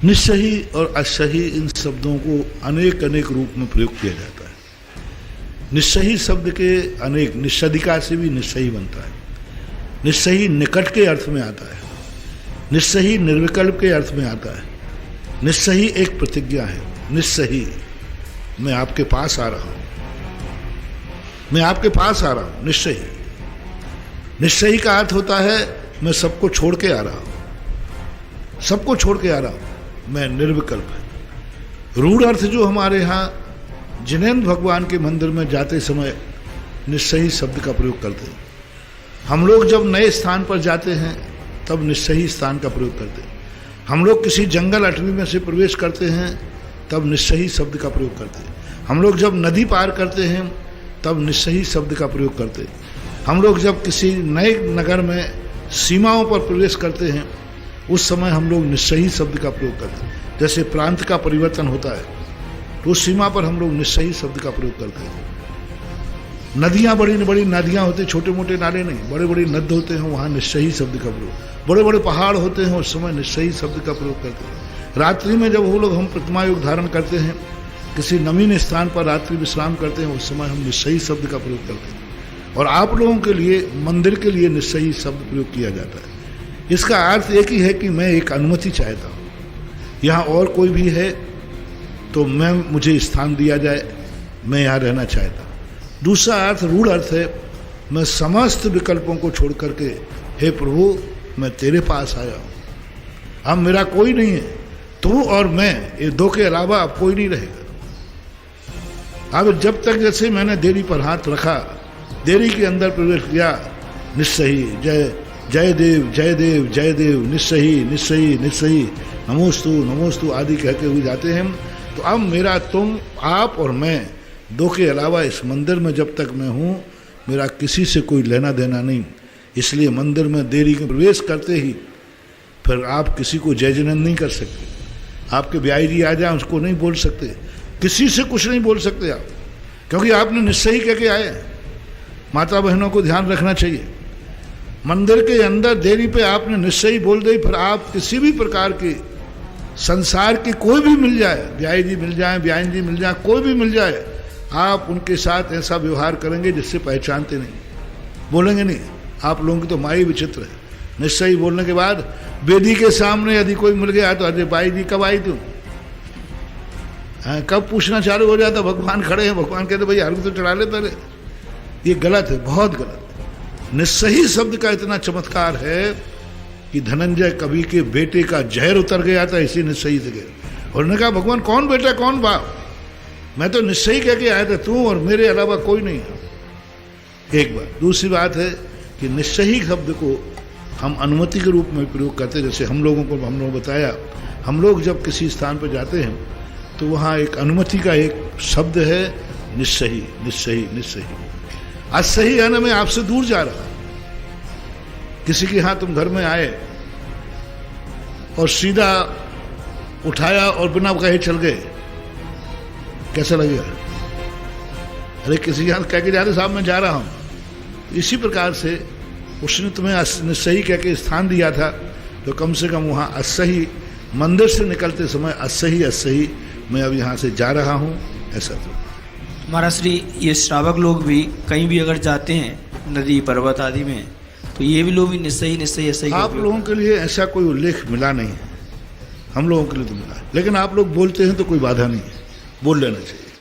निस्सही और असही इन शब्दों को अनेक अनेक रूप में प्रयोग किया जाता है। निस्सही शब्द के अनेक, निस्सदिका से भी निस्सही बनता है। निस्सही निकट के अर्थ में आता है, निस्सही निर्विकल्प के अर्थ में आता है। निस्सही एक प्रतिज्ञा है। निस्सही, मैं आपके पास आ रहा हूं, मैं आपके पास आ रहा हूं। निस्सही, निस्सही का अर्थ होता है मैं सबको छोड़ के आ रहा हूं, सबको छोड़ के आ रहा हूं, मैं निर्विकल्प है। रूढ़ अर्थ जो हमारे यहाँ जिनेंद्र भगवान के मंदिर में जाते समय निस्सही शब्द का प्रयोग करते हैं। हम लोग जब नए स्थान पर जाते हैं तब निस्सही स्थान का प्रयोग करते हैं। हम लोग किसी जंगल अटवी में से प्रवेश करते हैं तब निस्सही शब्द का प्रयोग करते हैं। हम लोग जब नदी पार करते हैं तब निस्सही शब्द का प्रयोग करते हैं। हम लोग जब किसी नए नगर में सीमाओं पर प्रवेश करते हैं उस समय हम लोग निस्सही शब्द का प्रयोग करते हैं। जैसे प्रांत का परिवर्तन होता है तो उस सीमा पर हम लोग निस्सही शब्द का प्रयोग करते हैं। नदियाँ, बड़ी बड़ी नदियाँ होती, छोटे मोटे नाले नहीं, बड़े बड़े नद होते हैं, वहाँ निस्सही शब्द का प्रयोग। बड़े बड़े पहाड़ होते हैं, उस समय निस्सही शब्द का प्रयोग करते हैं। रात्रि में जब वो लोग हम प्रतिमा योग धारण करते हैं, किसी नवीन स्थान पर रात्रि विश्राम करते हैं, उस समय हम निस्सही शब्द का प्रयोग करते हैं। और आप लोगों के लिए, मंदिर के लिए निस्सही शब्द प्रयोग किया जाता है। इसका अर्थ एक ही है कि मैं एक अनुमति चाहता हूँ, यहाँ और कोई भी है तो मुझे स्थान दिया जाए, मैं यहाँ रहना चाहता हूँ। दूसरा अर्थ, रूढ़ अर्थ है, मैं समस्त विकल्पों को छोड़ करके, हे प्रभु मैं तेरे पास आया हूँ, अब मेरा कोई नहीं है, तू और मैं, ये दो के अलावा अब कोई नहीं रहेगा। अब जब तक जैसे मैंने देरी पर हाथ रखा, देरी के अंदर प्रवेश किया, निस्सही, जय जय देव जय देव जय देव, निस्सही निस्सही निस्सही, नमोस्तु नमोस्तु आदि कहते हुए जाते हैं। तो अब मेरा तुम, आप और मैं, दो के अलावा इस मंदिर में जब तक मैं हूँ, मेरा किसी से कोई लेना देना नहीं। इसलिए मंदिर में देरी के प्रवेश करते ही फिर आप किसी को जय जयनंद नहीं कर सकते। आपके ब्याई जी आ जाए उसको नहीं बोल सकते, किसी से कुछ नहीं बोल सकते आप, क्योंकि आपने निस्सही कह के आए। माता बहनों को ध्यान रखना चाहिए, मंदिर के अंदर देरी पे आपने निस्सही बोल दी, फिर आप किसी भी प्रकार की संसार की कोई भी मिल जाए, ब्याई जी मिल जाए, ब्याई जी मिल जाए, कोई भी मिल जाए, आप उनके साथ ऐसा व्यवहार करेंगे जिससे पहचानते नहीं, बोलेंगे नहीं। आप लोगों की तो माई विचित्र है। निस्सही बोलने के बाद वेदी के सामने यदि कोई मिल गया तो अरे बाई जी कब आई तुम, कब पूछना चालू हो जाता, भगवान खड़े हैं, भगवान कहते भाई हर तो चढ़ा लेते रहे। ये गलत है, बहुत गलत है। निस्सही शब्द का इतना चमत्कार है कि धनंजय कवि के बेटे का जहर उतर गया था इसी निस्सही से गया। और उन्होंने कहा भगवान कौन बेटा कौन बाप, मैं तो निश्चय कह के आया था, तू और मेरे अलावा कोई नहीं है। एक बात। दूसरी बात है कि निश्चयी शब्द को हम अनुमति के रूप में प्रयोग करते हैं। जैसे हम लोगों को हमने बताया, हम लोग जब किसी स्थान पर जाते हैं तो वहाँ एक अनुमति का एक शब्द है, निश्चयी निश्चयी निश्चयी। असही है ना, मैं आपसे दूर जा रहा, किसी के यहाँ तुम घर में आए और सीधा उठाया और बिना कहे चल गए, कैसा लगेगा? अरे किसी यहाँ कह के जा रहे साहब मैं जा रहा हूँ। इसी प्रकार से उसने तुम्हें निस्सही कह के स्थान दिया था, तो कम से कम वहाँ असही, मंदिर से निकलते समय असही असही मैं अब यहाँ से जा रहा हूँ, ऐसा। तो महाराज श्री, ये श्रावक लोग भी कहीं भी अगर जाते हैं नदी पर्वत आदि में, तो ये भी लोग भी निस्सही निस्सही ऐसा ही। आप लोगों के लिए ऐसा कोई उल्लेख मिला नहीं है, हम लोगों के लिए तो मिला है, लेकिन आप लोग बोलते हैं तो कोई बाधा नहीं है, बोल लेना चाहिए।